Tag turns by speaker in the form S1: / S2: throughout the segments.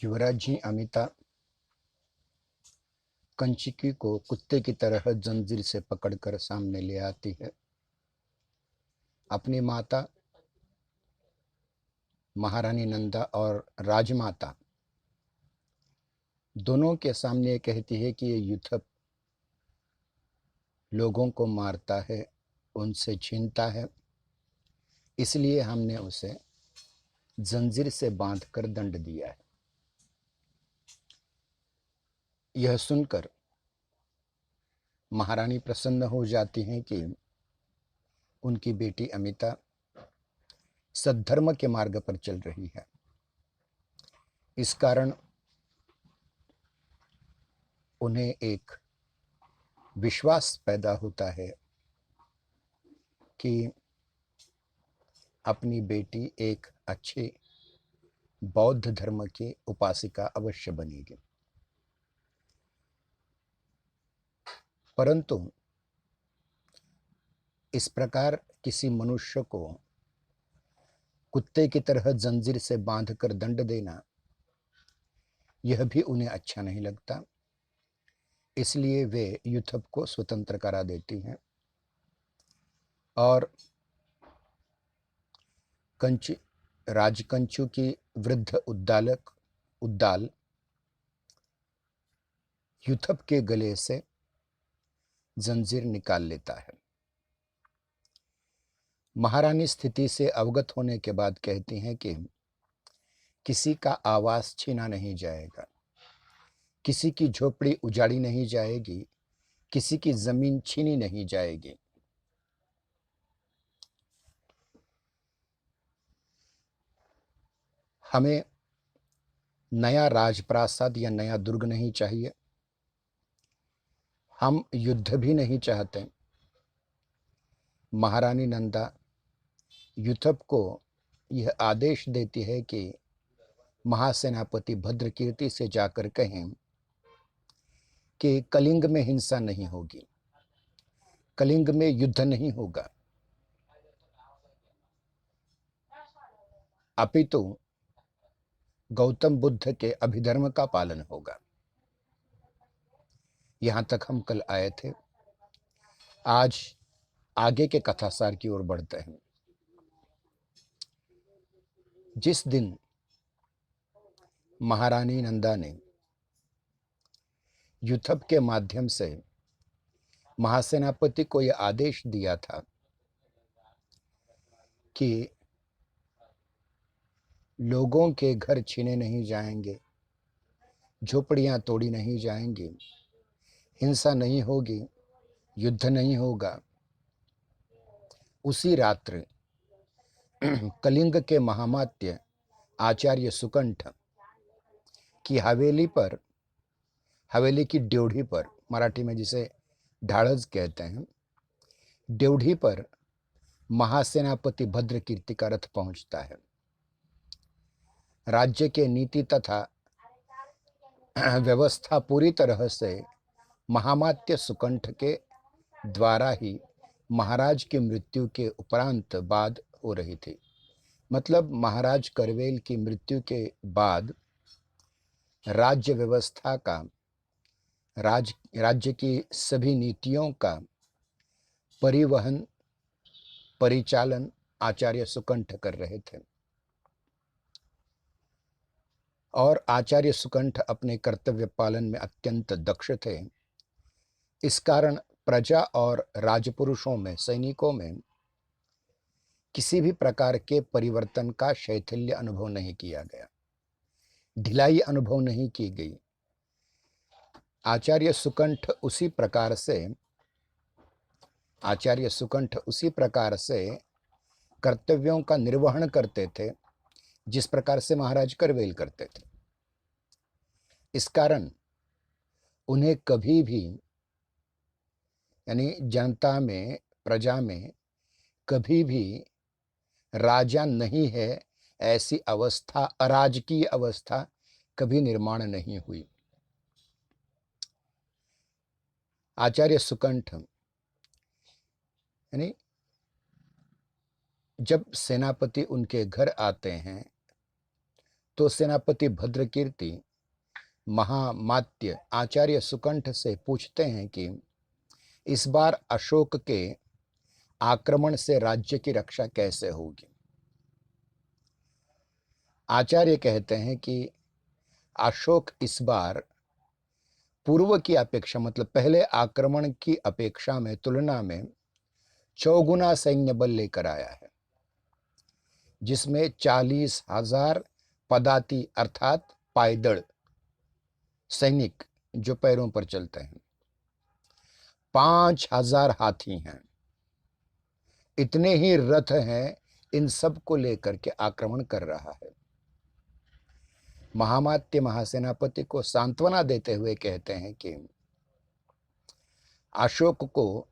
S1: युवराज जी अमिता कंचुकी को कुत्ते की तरह जंजीर से पकड़कर सामने ले आती है। अपनी माता महारानी नंदा और राजमाता दोनों के सामने कहती है कि ये युथप लोगों को मारता है, उनसे छीनता है, इसलिए हमने उसे जंजीर से बांधकर दंड दिया है। यह सुनकर महारानी प्रसन्न हो जाती हैं कि उनकी बेटी अमिता सद्धर्म के मार्ग पर चल रही है। इस कारण उन्हें एक विश्वास पैदा होता है कि अपनी बेटी एक अच्छे बौद्ध धर्म की उपासिका अवश्य बनेगी। परंतु इस प्रकार किसी मनुष्य को कुत्ते की तरह जंजीर से बांधकर दंड देना, यह भी उन्हें अच्छा नहीं लगता। इसलिए वे युथप को स्वतंत्र करा देती हैं और राजकंचु की वृद्ध उद्दाल युथप के गले से जंजीर निकाल लेता है। महारानी स्थिति से अवगत होने के बाद कहती हैं कि किसी का आवास छीना नहीं जाएगा, किसी की झोपड़ी उजाड़ी नहीं जाएगी, किसी की जमीन छीनी नहीं जाएगी। हमें नया राजप्रासाद या नया दुर्ग नहीं चाहिए, हम युद्ध भी नहीं चाहते। महारानी नंदा युथप को यह आदेश देती है कि महासेनापति भद्रकीर्ति से जाकर कहें कि कलिंग में हिंसा नहीं होगी, कलिंग में युद्ध नहीं होगा, अपितु गौतम बुद्ध के अभिधर्म का पालन होगा। यहां तक हम कल आए थे। आज आगे के कथासार की ओर बढ़ते हैं। जिस दिन महारानी नंदा ने युथप के माध्यम से महासेनापति को यह आदेश दिया था कि लोगों के घर छीने नहीं जाएंगे, झोपड़ियां तोड़ी नहीं जाएंगी, हिंसा नहीं होगी, युद्ध नहीं होगा, उसी रात्र कलिंग के महामात्य आचार्य सुकंठ की हवेली की ड्योढ़ी पर, मराठी में जिसे ढाढ़स कहते हैं, ड्योढ़ी पर महासेनापति भद्रकीर्ति का रथ पहुंचता है। राज्य के नीति तथा व्यवस्था पूरी तरह से महामात्य सुकंठ के द्वारा ही महाराज की मृत्यु के उपरांत बाद हो रही थी। मतलब महाराज करवेल की मृत्यु के बाद राज्य व्यवस्था का, राज्य की सभी नीतियों का परिवहन, परिचालन आचार्य सुकंठ कर रहे थे और आचार्य सुकंठ अपने कर्तव्य पालन में अत्यंत दक्ष थे। इस कारण प्रजा और राजपुरुषों में, सैनिकों में किसी भी प्रकार के परिवर्तन का शैथिल्य अनुभव नहीं किया गया, ढिलाई अनुभव नहीं की गई। आचार्य सुकंठ उसी प्रकार से कर्तव्यों का निर्वहन करते थे जिस प्रकार से महाराज करवेल करते थे। इस कारण उन्हें कभी भी, यानी जनता में, प्रजा में कभी भी राजा नहीं है ऐसी अवस्था, अराजकीय अवस्था कभी निर्माण नहीं हुई। आचार्य सुकंठ यानी जब सेनापति उनके घर आते हैं तो सेनापति भद्रकीर्ति महामात्य आचार्य सुकंठ से पूछते हैं कि इस बार अशोक के आक्रमण से राज्य की रक्षा कैसे होगी। आचार्य कहते हैं कि अशोक इस बार पूर्व की अपेक्षा, मतलब पहले आक्रमण की अपेक्षा में, तुलना में चौगुना सैन्य बल लेकर आया है, जिसमें 40,000 पदाती अर्थात पायदल सैनिक जो पैरों पर चलते हैं, 5,000 हाथी हैं, इतने ही रथ हैं, इन सब को लेकर के आक्रमण कर रहा है। महामात्य महासेनापति को सांत्वना देते हुए कहते हैं कि अशोक को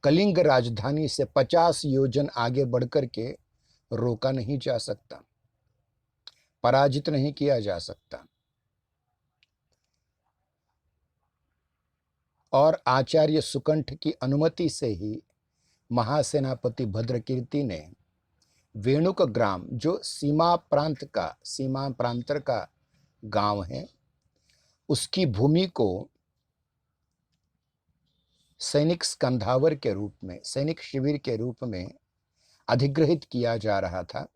S1: कलिंग राजधानी से 50 योजन आगे बढ़कर के रोका नहीं जा सकता, पराजित नहीं किया जा सकता। और आचार्य सुकंठ की अनुमति से ही महासेनापति भद्रकीर्ति ने वेणुक ग्राम, जो सीमा प्रांतर का गांव है, उसकी भूमि को सैनिक स्कंधावर के रूप में, सैनिक शिविर के रूप में अधिग्रहित किया जा रहा था,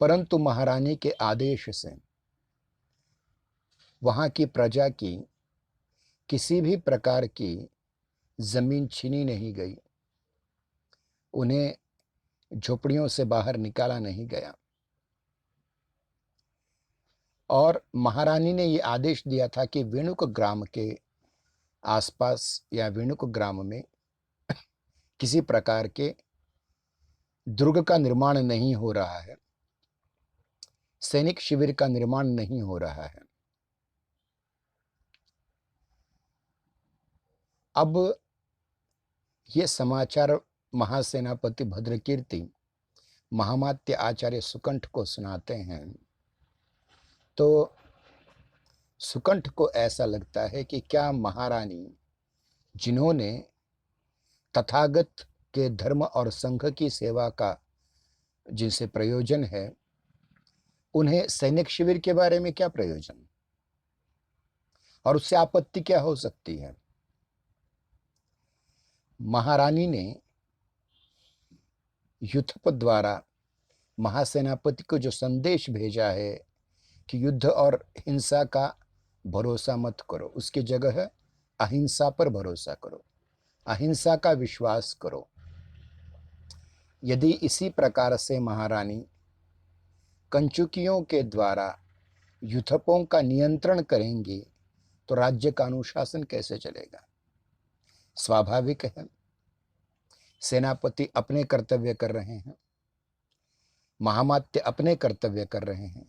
S1: परंतु महारानी के आदेश से वहां की प्रजा की किसी भी प्रकार की जमीन छीनी नहीं गई, उन्हें झोपड़ियों से बाहर निकाला नहीं गया। और महारानी ने ये आदेश दिया था कि वेणुक ग्राम के आसपास या वेणुक ग्राम में किसी प्रकार के दुर्ग का निर्माण नहीं हो रहा है, सैनिक शिविर का निर्माण नहीं हो रहा है। अब ये समाचार महासेनापति भद्रकीर्ति महामात्य आचार्य सुकंठ को सुनाते हैं, तो सुकंठ को ऐसा लगता है कि क्या महारानी, जिन्होंने तथागत के धर्म और संघ की सेवा का जिनसे प्रयोजन है, उन्हें सैनिक शिविर के बारे में क्या प्रयोजन, और उससे आपत्ति क्या हो सकती है। महारानी ने युद्धप द्वारा महासेनापति को जो संदेश भेजा है कि युद्ध और हिंसा का भरोसा मत करो, उसकी जगह अहिंसा पर भरोसा करो, अहिंसा का विश्वास करो। यदि इसी प्रकार से महारानी कंचुकियों के द्वारा युद्धपों का नियंत्रण करेंगी तो राज्य का अनुशासन कैसे चलेगा। स्वाभाविक है, सेनापति अपने कर्तव्य कर रहे हैं, महामात्य अपने कर्तव्य कर रहे हैं,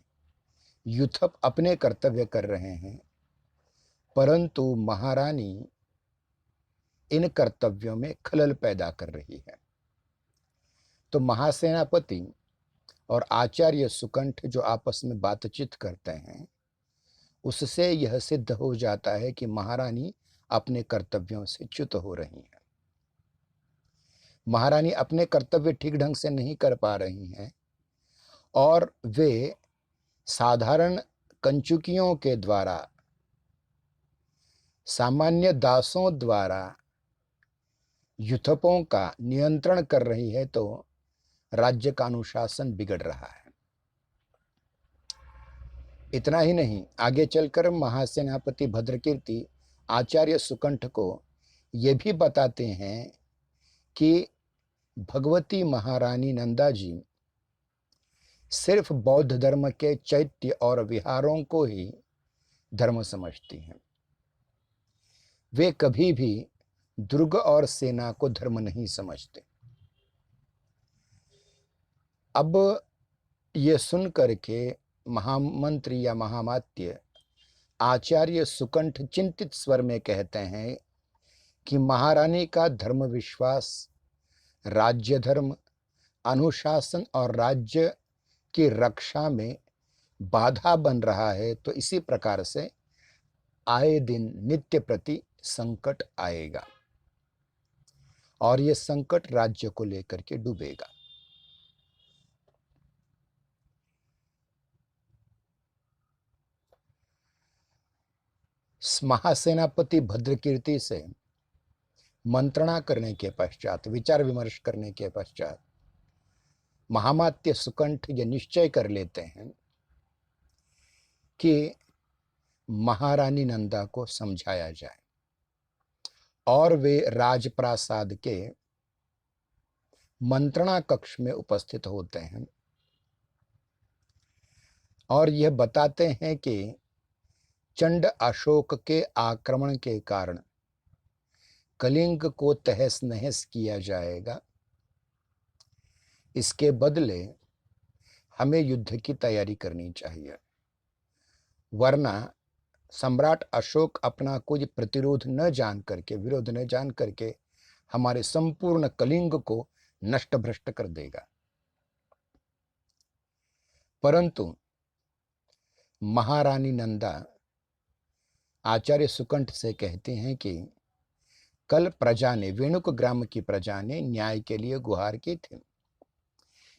S1: युद्धप अपने कर्तव्य कर रहे हैं, परंतु महारानी इन कर्तव्यों में खलल पैदा कर रही है। तो महासेनापति और आचार्य सुकंठ जो आपस में बातचीत करते हैं, उससे यह सिद्ध हो जाता है कि महारानी अपने कर्तव्यों से च्युत हो रही हैं। महारानी अपने कर्तव्य ठीक ढंग से नहीं कर पा रही हैं और वे साधारण कंचुकियों के द्वारा, सामान्य दासों द्वारा युद्धपों का नियंत्रण कर रही है, तो राज्य का अनुशासन बिगड़ रहा है। इतना ही नहीं, आगे चलकर महासेनापति भद्रकीर्ति आचार्य सुकंठ को ये भी बताते हैं कि भगवती महारानी नंदा जी सिर्फ बौद्ध धर्म के चैत्य और विहारों को ही धर्म समझती हैं, वे कभी भी दुर्ग और सेना को धर्म नहीं समझते। अब ये सुन करके महामंत्री या महामात्य आचार्य सुकंठ चिंतित स्वर में कहते हैं कि महारानी का धर्म विश्वास, राज्य धर्म, अनुशासन और राज्य की रक्षा में बाधा बन रहा है, तो इसी प्रकार से आए दिन नित्य प्रति संकट आएगा और ये संकट राज्य को लेकर के डूबेगा। महासेनापति भद्रकीर्ति से मंत्रणा करने के पश्चात, विचार विमर्श करने के पश्चात महामात्य सुकंठ ये निश्चय कर लेते हैं कि महारानी नंदा को समझाया जाए, और वे राजप्रासाद के मंत्रणा कक्ष में उपस्थित होते हैं और यह बताते हैं कि चंड अशोक के आक्रमण के कारण कलिंग को तहस नहस किया जाएगा। इसके बदले हमें युद्ध की तैयारी करनी चाहिए, वरना सम्राट अशोक अपना कोई प्रतिरोध न जान करके, विरोध न जान करके हमारे संपूर्ण कलिंग को नष्ट भ्रष्ट कर देगा। परंतु महारानी नंदा आचार्य सुकंठ से कहते हैं कि कल प्रजा ने, वेणुक ग्राम की प्रजा ने न्याय के लिए गुहार की थी,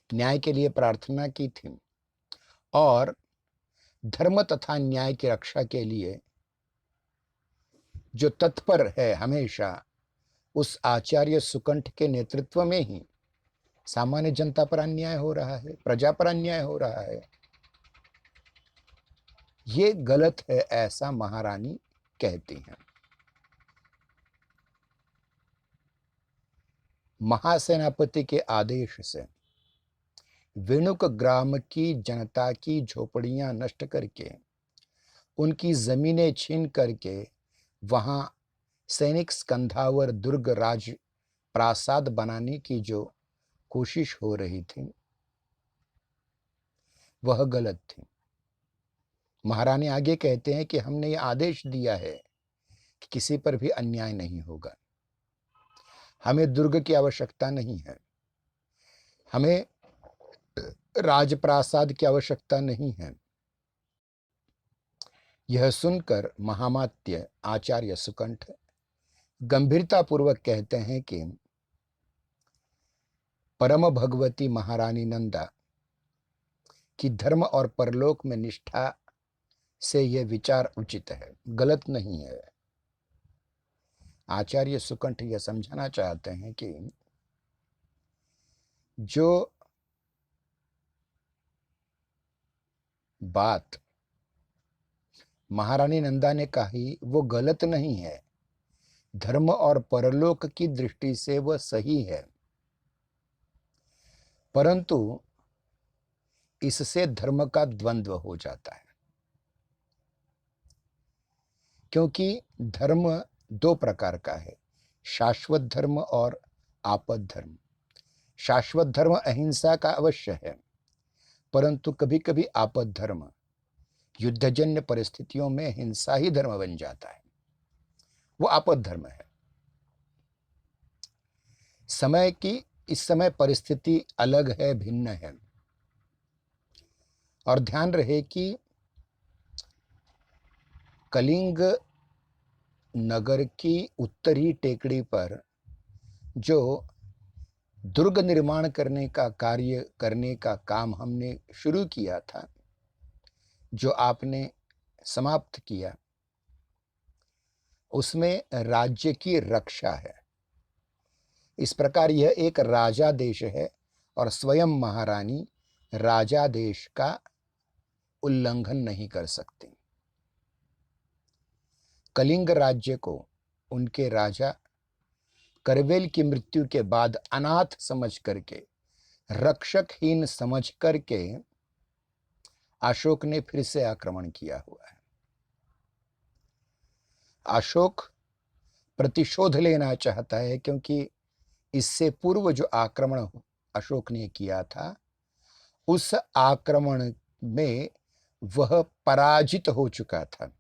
S1: न्याय के लिए प्रार्थना की थी, और धर्म तथा न्याय की रक्षा के लिए जो तत्पर है हमेशा, उस आचार्य सुकंठ के नेतृत्व में ही सामान्य जनता पर अन्याय हो रहा है, प्रजा पर अन्याय हो रहा है। ये गलत है, ऐसा महारानी कहती हैं। महासेनापति के आदेश से वेणुक ग्राम की जनता की झोपड़ियां नष्ट करके, उनकी जमीनें छीन करके वहां सैनिक स्कंधावर दुर्ग राज प्रासाद बनाने की जो कोशिश हो रही थी वह गलत थी। महारानी आगे कहते हैं कि हमने ये आदेश दिया है कि किसी पर भी अन्याय नहीं होगा, हमें दुर्ग की आवश्यकता नहीं है, हमें राजप्रासाद की आवश्यकता नहीं है। यह सुनकर महामात्य आचार्य सुकंठ गंभीरतापूर्वक कहते हैं कि परम भगवती महारानी नंदा की धर्म और परलोक में निष्ठा से यह विचार उचित है, गलत नहीं है। आचार्य सुकंठ यह समझाना चाहते हैं कि जो बात महारानी नंदा ने कही वो गलत नहीं है, धर्म और परलोक की दृष्टि से वह सही है, परंतु इससे धर्म का द्वंद्व हो जाता है, क्योंकि धर्म दो प्रकार का है, शाश्वत धर्म और आपद धर्म। शाश्वत धर्म अहिंसा का अवश्य है, परंतु कभी कभी आपद धर्म युद्धजन्य परिस्थितियों में हिंसा ही धर्म बन जाता है, वो आपद धर्म है। समय की इस समय परिस्थिति अलग है, भिन्न है, और ध्यान रहे कि कलिंग नगर की उत्तरी टेकड़ी पर जो दुर्ग निर्माण करने का कार्य करने का काम हमने शुरू किया था, जो आपने समाप्त किया, उसमें राज्य की रक्षा है। इस प्रकार यह एक राजा देश है और स्वयं महारानी राजा देश का उल्लंघन नहीं कर सकती। कलिंग राज्य को उनके राजा करवेल की मृत्यु के बाद अनाथ समझ करके, रक्षकहीन समझ करके अशोक ने फिर से आक्रमण किया हुआ है। अशोक प्रतिशोध लेना चाहता है, क्योंकि इससे पूर्व जो आक्रमण अशोक ने किया था, उस आक्रमण में वह पराजित हो चुका था,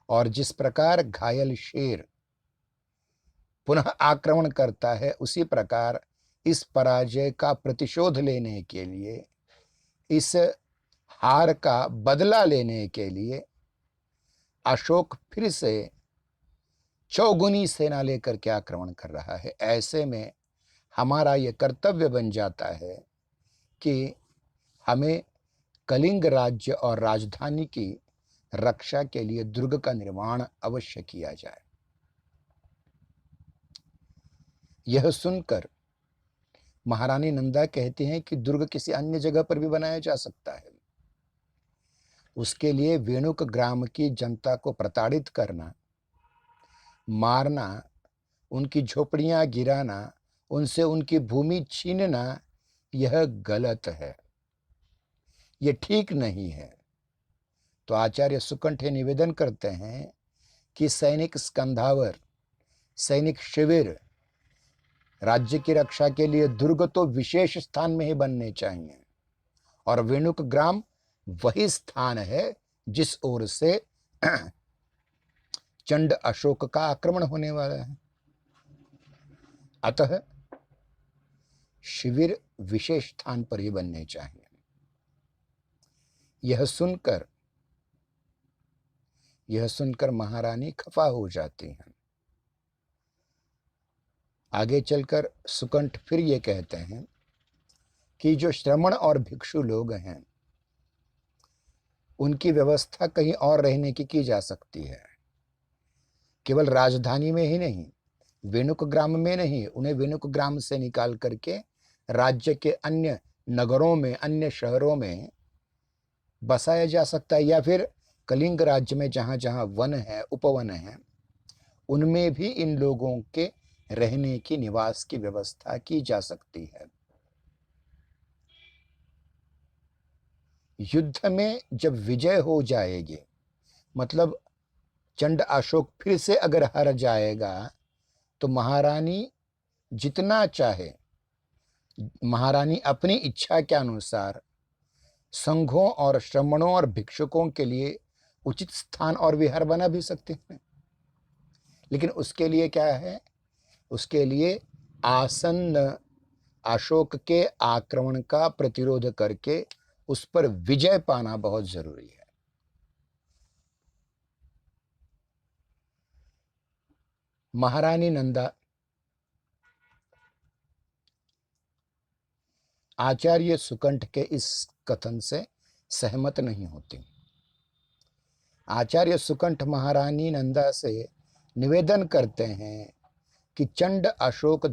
S1: और जिस प्रकार घायल शेर पुनः आक्रमण करता है, उसी प्रकार इस पराजय का प्रतिशोध लेने के लिए, इस हार का बदला लेने के लिए अशोक फिर से चौगुनी सेना लेकर के आक्रमण कर रहा है। ऐसे में हमारा यह कर्तव्य बन जाता है कि हमें कलिंग राज्य और राजधानी की रक्षा के लिए दुर्ग का निर्माण अवश्य किया जाए। यह सुनकर महारानी नंदा कहती हैं कि दुर्ग किसी अन्य जगह पर भी बनाया जा सकता है। उसके लिए वेणुक ग्राम की जनता को प्रताड़ित करना, मारना, उनकी झोपड़ियां गिराना, उनसे उनकी भूमि छीनना, यह गलत है, यह ठीक नहीं है। तो आचार्य सुकंठ निवेदन करते हैं कि सैनिक स्कंधावर, सैनिक शिविर, राज्य की रक्षा के लिए दुर्ग तो विशेष स्थान में ही बनने चाहिए, और वेणुक ग्राम वही स्थान है जिस ओर से चंड अशोक का आक्रमण होने वाला है। अतः शिविर विशेष स्थान पर ही बनने चाहिए। यह सुनकर महारानी खफा हो जाती हैं। आगे चलकर सुकंठ फिर ये कहते हैं कि जो श्रमण और भिक्षु लोग हैं, उनकी व्यवस्था कहीं और रहने की जा सकती है। केवल राजधानी में ही नहीं, वेणुक ग्राम में नहीं, उन्हें वेणुक ग्राम से निकाल करके राज्य के अन्य नगरों में, अन्य शहरों में बसाया जा सकता है, या फिर कलिंग राज्य में जहां जहां वन है, उपवन है, उनमें भी इन लोगों के रहने की, निवास की व्यवस्था की जा सकती है। युद्ध में जब विजय हो जाएगी, मतलब चंड अशोक फिर से अगर हार जाएगा, तो महारानी जितना चाहे, महारानी अपनी इच्छा के अनुसार संघों और श्रमणों और भिक्षुकों के लिए उचित स्थान और विहार बना भी सकते हैं। लेकिन उसके लिए क्या है? उसके लिए आसन्न अशोक के आक्रमण का प्रतिरोध करके उस पर विजय पाना बहुत जरूरी है। महारानी नंदा आचार्य सुकंठ के इस कथन से सहमत नहीं होती। आचार्य सुकंठ महारानी नंदा से निवेदन करते हैं कि चंड अशोक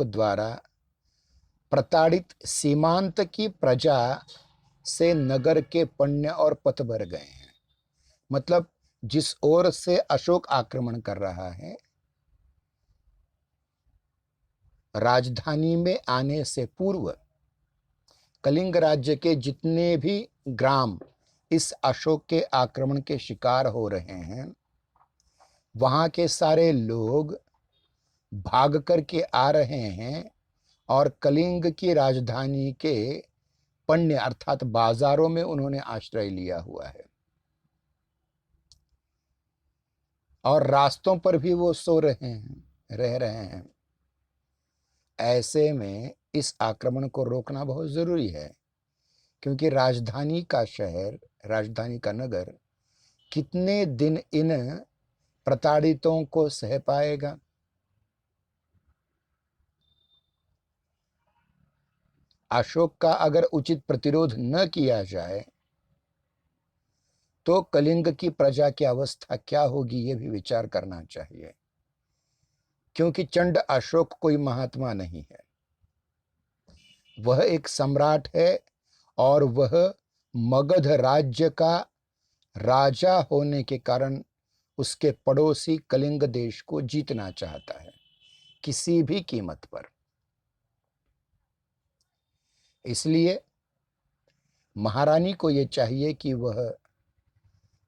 S1: द्वारा प्रताड़ित सीमांत की प्रजा से नगर के पुण्य और पथ भर गए हैं। मतलब जिस ओर से अशोक आक्रमण कर रहा है, राजधानी में आने से पूर्व कलिंग राज्य के जितने भी ग्राम इस अशोक के आक्रमण के शिकार हो रहे हैं, वहां के सारे लोग भाग करके आ रहे हैं और कलिंग की राजधानी के पण्य अर्थात बाजारों में उन्होंने आश्रय लिया हुआ है, और रास्तों पर भी वो रह रहे हैं। ऐसे में इस आक्रमण को रोकना बहुत जरूरी है, क्योंकि राजधानी का शहर, राजधानी का नगर कितने दिन इन प्रताड़ितों को सह पाएगा? अशोक का अगर उचित प्रतिरोध न किया जाए तो कलिंग की प्रजा की अवस्था क्या होगी, यह भी विचार करना चाहिए। क्योंकि चंड अशोक कोई महात्मा नहीं है, वह एक सम्राट है, और वह मगध राज्य का राजा होने के कारण उसके पड़ोसी कलिंग देश को जीतना चाहता है किसी भी कीमत पर। इसलिए महारानी को यह चाहिए कि वह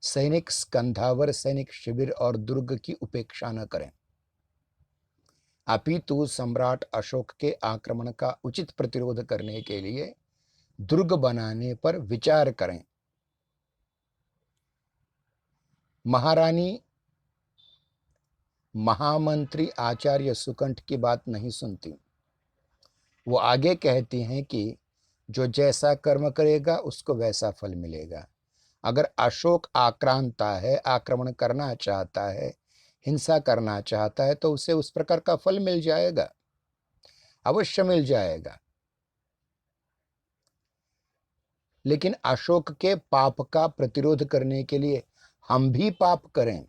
S1: सैनिक स्कंधावर, सैनिक शिविर और दुर्ग की उपेक्षा न करें, अपितु सम्राट अशोक के आक्रमण का उचित प्रतिरोध करने के लिए दुर्ग बनाने पर विचार करें। महारानी महामंत्री आचार्य सुकंठ की बात नहीं सुनती। वो आगे कहती हैं कि जो जैसा कर्म करेगा उसको वैसा फल मिलेगा। अगर अशोक आक्रांता है, आक्रमण करना चाहता है, हिंसा करना चाहता है, तो उसे उस प्रकार का फल मिल जाएगा, अवश्य मिल जाएगा। लेकिन अशोक के पाप का प्रतिरोध करने के लिए हम भी पाप करें।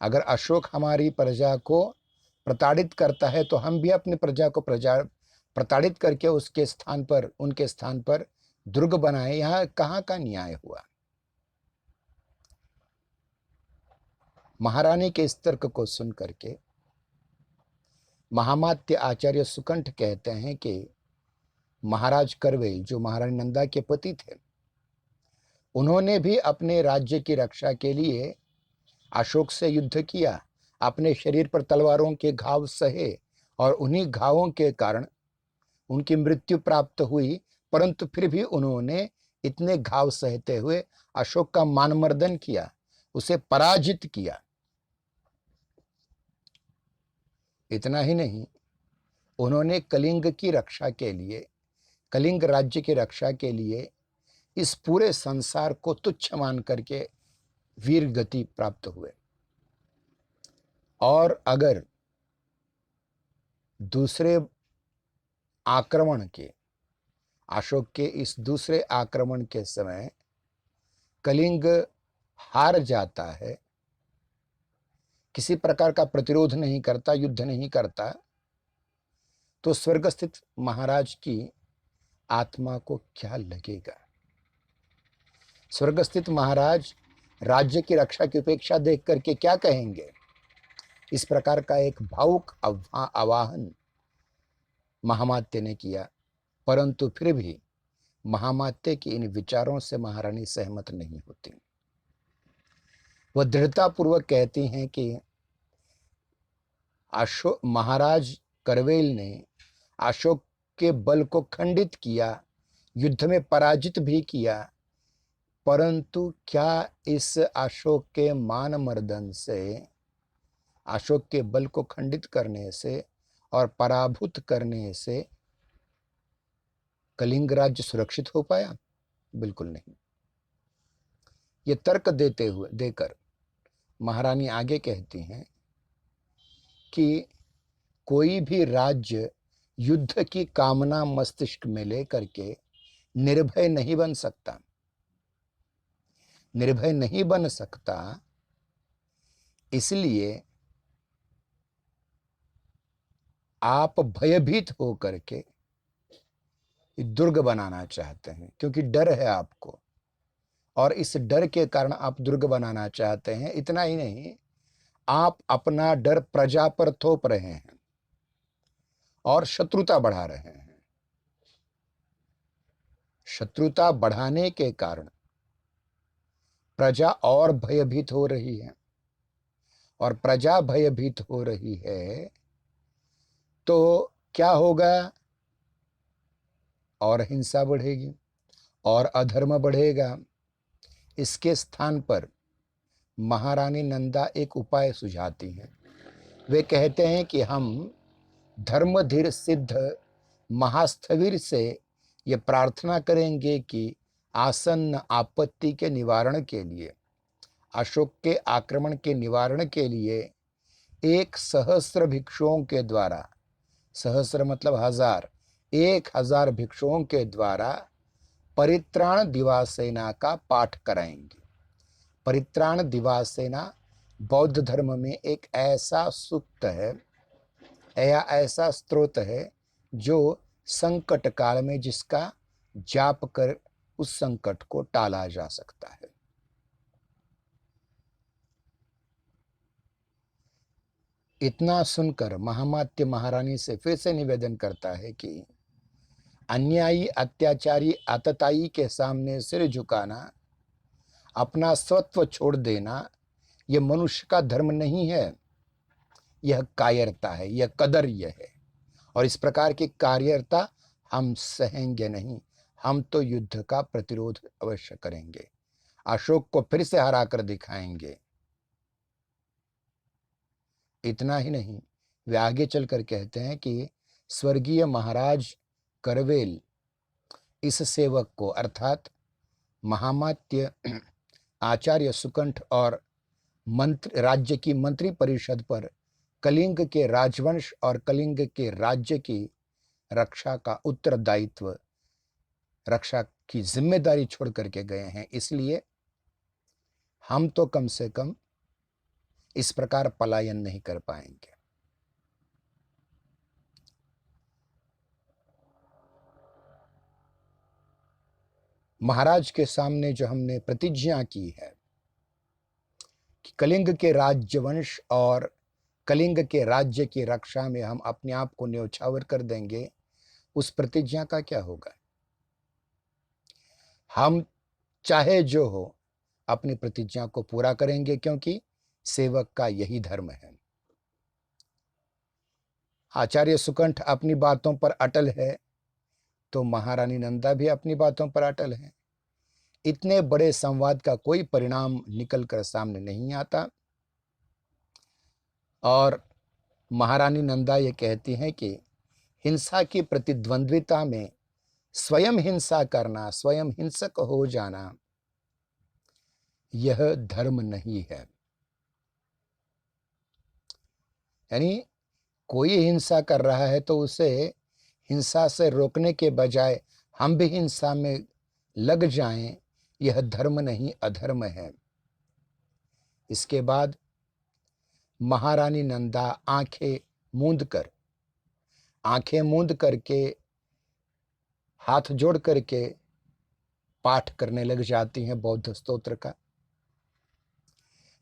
S1: अगर अशोक हमारी प्रजा को प्रताड़ित करता है तो हम भी अपनी प्रजा को प्रताड़ित करके उनके स्थान पर दुर्ग बनाए। यहां कहां का न्याय हुआ? महारानी के इस तर्क को सुन करके महामात्य आचार्य सुकंठ कहते हैं कि महाराज करवेल, जो महारानी नंदा के पति थे, उन्होंने भी अपने राज्य की रक्षा के लिए अशोक से युद्ध किया, अपने शरीर पर तलवारों के घाव सहे और उन्हीं घावों के कारण उनकी मृत्यु प्राप्त हुई। परंतु फिर भी उन्होंने इतने घाव सहते हुए अशोक का मानमर्दन किया, उसे पराजित किया। इतना ही नहीं, उन्होंने कलिंग की रक्षा के लिए, कलिंग राज्य की रक्षा के लिए इस पूरे संसार को तुच्छ मान करके वीर गति प्राप्त हुए। और अगर दूसरे आक्रमण के, अशोक के इस दूसरे आक्रमण के समय कलिंग हार जाता है, किसी प्रकार का प्रतिरोध नहीं करता, युद्ध नहीं करता, तो स्वर्गस्थित महाराज की आत्मा को क्या लगेगा? स्वर्गस्थित महाराज राज्य की रक्षा की उपेक्षा देख करके क्या कहेंगे? इस प्रकार का एक भावुक आवाहन महामात्य ने किया। परंतु फिर भी महामात्य के इन विचारों से महारानी सहमत नहीं होती। वह दृढ़तापूर्वक कहती हैं कि अशोक, महाराज करवेल ने अशोक के बल को खंडित किया, युद्ध में पराजित भी किया, परंतु क्या इस अशोक के मानमर्दन से, अशोक के बल को खंडित करने से और पराभूत करने से कलिंग राज्य सुरक्षित हो पाया? बिल्कुल नहीं। ये तर्क देकर महारानी आगे कहती हैं कि कोई भी राज्य युद्ध की कामना मस्तिष्क में लेकर के निर्भय नहीं बन सकता, निर्भय नहीं बन सकता। इसलिए आप भयभीत होकर के दुर्ग बनाना चाहते हैं, क्योंकि डर है आपको, और इस डर के कारण आप दुर्ग बनाना चाहते हैं। इतना ही नहीं, आप अपना डर प्रजा पर थोप रहे हैं और शत्रुता बढ़ा रहे हैं। शत्रुता बढ़ाने के कारण प्रजा और भयभीत हो रही है, और प्रजा भयभीत हो रही है तो क्या होगा? और हिंसा बढ़ेगी और अधर्म बढ़ेगा। इसके स्थान पर महारानी नंदा एक उपाय सुझाती हैं। वे कहते हैं कि हम धर्मधीर सिद्ध महास्थविर से ये प्रार्थना करेंगे कि आसन्न आपत्ति के निवारण के लिए, अशोक के आक्रमण के निवारण के लिए 1,000 भिक्षुओं के द्वारा, सहस्र मतलब 1000, 1000 भिक्षुओं के द्वारा परित्राण दिवासेना का पाठ कराएंगे। परित्राण दिवासेना बौद्ध धर्म में एक ऐसा सूक्त है या ऐसा स्त्रोत है जो संकट काल में जिसका जाप कर उस संकट को टाला जा सकता है। इतना सुनकर महामात्य महारानी से फिर से निवेदन करता है कि अन्यायी, अत्याचारी, आतताई के सामने सिर झुकाना, अपना स्वत्व छोड़ देना, यह मनुष्य का धर्म नहीं है, यह कायरता है, यह कदर्य है। और इस प्रकार की कायरता हम सहेंगे नहीं, हम तो युद्ध का प्रतिरोध अवश्य करेंगे, अशोक को फिर से हरा कर दिखाएंगे। इतना ही नहीं, वे आगे चलकर कहते हैं कि स्वर्गीय महाराज करवेल इस सेवक को, अर्थात महामात्य आचार्य सुकंठ और राज्य की मंत्री परिषद पर कलिंग के राजवंश और कलिंग के राज्य की रक्षा का उत्तरदायित्व रक्षा की जिम्मेदारी छोड़ करके गए हैं, इसलिए हम तो कम से कम इस प्रकार पलायन नहीं कर पाएंगे। महाराज के सामने जो हमने प्रतिज्ञा की है कि कलिंग के राज्यवंश और कलिंग के राज्य की रक्षा में हम अपने आप को न्यौछावर कर देंगे, उस प्रतिज्ञा का क्या होगा? हम चाहे जो हो अपनी प्रतिज्ञा को पूरा करेंगे, क्योंकि सेवक का यही धर्म है। आचार्य सुकंठ अपनी बातों पर अटल है, तो महारानी नंदा भी अपनी बातों पर अटल है। इतने बड़े संवाद का कोई परिणाम निकलकर सामने नहीं आता, और महारानी नंदा ये कहती हैं कि हिंसा की प्रतिद्वंद्विता में स्वयं हिंसा करना, स्वयं हिंसक हो जाना, यह धर्म नहीं है। यानी कोई हिंसा कर रहा है तो उसे हिंसा से रोकने के बजाय हम भी हिंसा में लग जाएं, यह धर्म नहीं अधर्म है। इसके बाद महारानी नंदा आंखें मूंद करके हाथ जोड़ करके पाठ करने लग जाती हैं बौद्ध स्तोत्र का।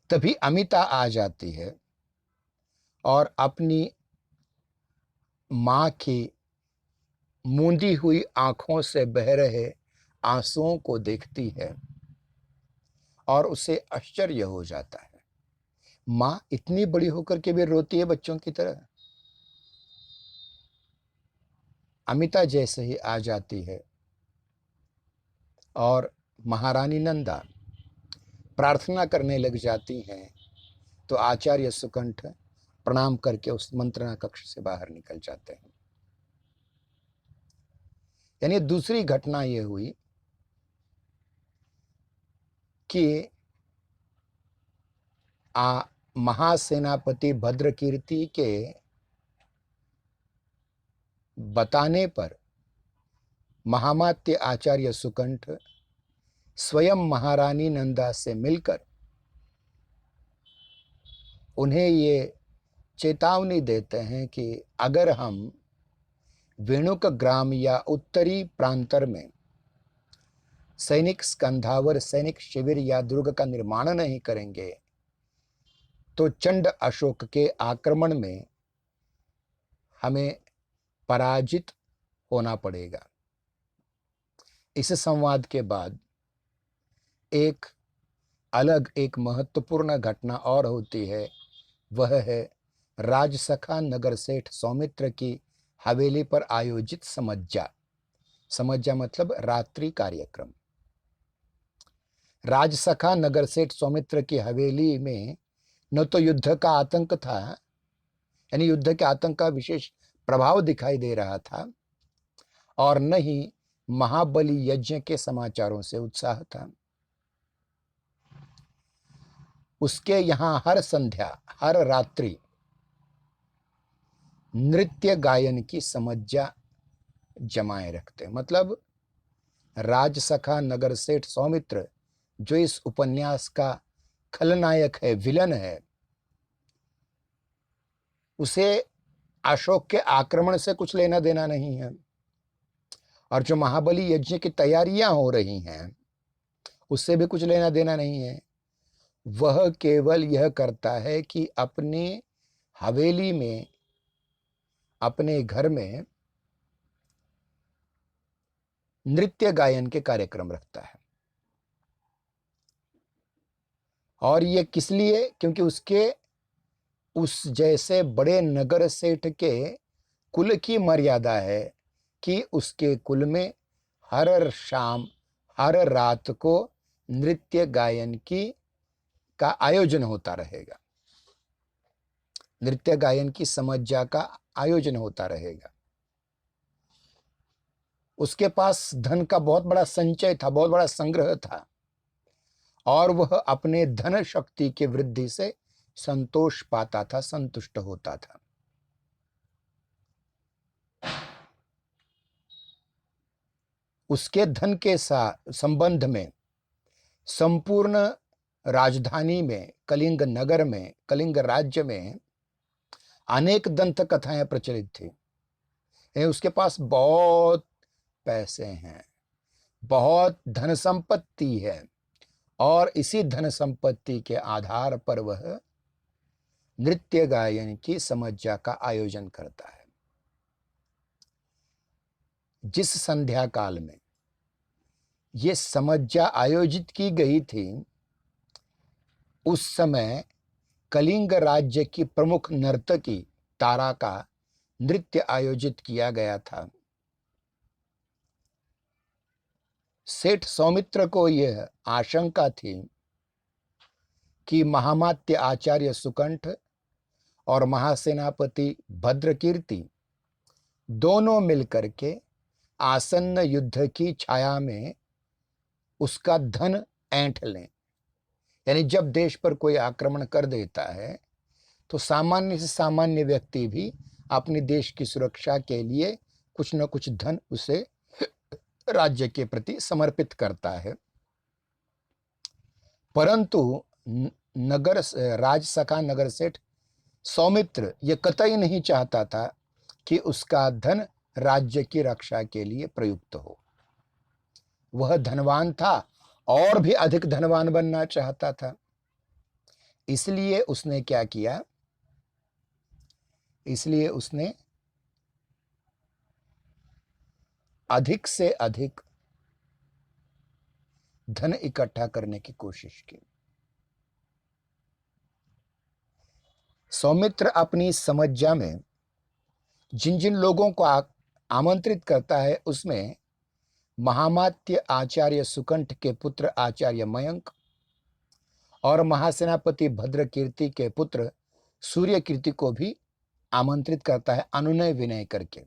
S1: तभी अमिता आ जाती है और अपनी मां की मूंदी हुई आंखों से बह रहे आंसुओं को देखती है और उसे आश्चर्य हो जाता है। मां इतनी बड़ी होकर के भी रोती है बच्चों की तरह। अमिता जैसे ही आ जाती है और महारानी नंदा प्रार्थना करने लग जाती हैं, तो आचार्य सुकंठ प्रणाम करके उस मंत्रणा कक्ष से बाहर निकल जाते हैं। यानी दूसरी घटना यह हुई कि महासेनापति भद्रकीर्ति के बताने पर महामात्य आचार्य सुकंठ स्वयं महारानी नंदा से मिलकर उन्हें ये चेतावनी देते हैं कि अगर हम वेणुक ग्राम या उत्तरी प्रांतर में सैनिक स्कंधावर, सैनिक शिविर या दुर्ग का निर्माण नहीं करेंगे तो चंड अशोक के आक्रमण में हमें पराजित होना पड़ेगा। इस संवाद के बाद एक महत्वपूर्ण घटना और होती है, वह है राजसखा नगर सेठ सौमित्र की हवेली पर आयोजित समज्जा मतलब रात्रि कार्यक्रम। राजसखा नगर सेठ सौमित्र की हवेली में न तो युद्ध का आतंक था, यानी युद्ध के आतंक का विशेष प्रभाव दिखाई दे रहा था, और न ही महाबली यज्ञ के समाचारों से उत्साह था। उसके यहां हर संध्या, हर रात्रि नृत्य गायन की समज्जा जमाए रखते। मतलब राजसखा नगर सेठ सौमित्र जो इस उपन्यास का खलनायक है, विलन है, उसे अशोक के आक्रमण से कुछ लेना देना नहीं है, और जो महाबली यज्ञ की तैयारियां हो रही हैं उससे भी कुछ लेना देना नहीं है। वह केवल यह करता है कि अपनी हवेली में, अपने घर में नृत्य गायन के कार्यक्रम रखता है। और ये किस लिए? क्योंकि उसके उस जैसे बड़े नगर सेठ के कुल की मर्यादा है कि उसके कुल में हर शाम, हर रात को नृत्य गायन का आयोजन होता रहेगा, नृत्य गायन की समज्जा का आयोजन होता रहेगा। उसके पास धन का बहुत बड़ा संचय था, बहुत बड़ा संग्रह था, और वह अपने धन शक्ति की वृद्धि से संतोष पाता था, संतुष्ट होता था। उसके धन के संबंध में संपूर्ण राजधानी में, कलिंग नगर में, कलिंग राज्य में अनेक दंत कथाएं प्रचलित थी। उसके पास बहुत पैसे हैं, बहुत धन संपत्ति है, और इसी धन संपत्ति के आधार पर वह नृत्य गायन की समज्जा का आयोजन करता है। जिस संध्या काल में ये समज्जा आयोजित की गई थी, उस समय कलिंग राज्य की प्रमुख नर्तकी तारा का नृत्य आयोजित किया गया था। सेठ सौमित्र को यह आशंका थी कि महामात्य आचार्य सुकंठ और महासेनापति भद्रकीर्ति दोनों मिलकर के आसन्न युद्ध की छाया में उसका धन ऐंठ लें। यानी जब देश पर कोई आक्रमण कर देता है तो सामान्य से सामान्य व्यक्ति भी अपने देश की सुरक्षा के लिए कुछ न कुछ धन उसे राज्य के प्रति समर्पित करता है। परंतु राजसखा नगर सेठ सौमित्र ये कतई नहीं चाहता था कि उसका धन राज्य की रक्षा के लिए प्रयुक्त हो। वह धनवान था और भी अधिक धनवान बनना चाहता था। इसलिए उसने क्या किया? इसलिए उसने अधिक से अधिक धन इकट्ठा करने की कोशिश की। सौमित्र अपनी समज्जा में जिन जिन लोगों को आमंत्रित करता है, उसमें महामात्य आचार्य सुकंठ के पुत्र आचार्य मयंक और महासेनापति भद्रकीर्ति के पुत्र सूर्यकीर्ति को भी आमंत्रित करता है, अनुनय विनय करके।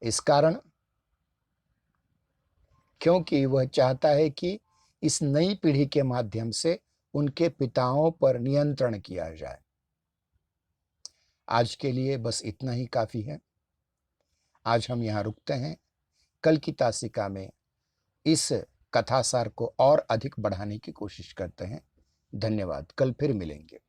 S1: इस कारण, क्योंकि वह चाहता है कि इस नई पीढ़ी के माध्यम से उनके पिताओं पर नियंत्रण किया जाए। आज के लिए बस इतना ही काफी है। आज हम यहाँ रुकते हैं। कल की तासिका में इस कथासार को और अधिक बढ़ाने की कोशिश करते हैं। धन्यवाद। कल फिर मिलेंगे।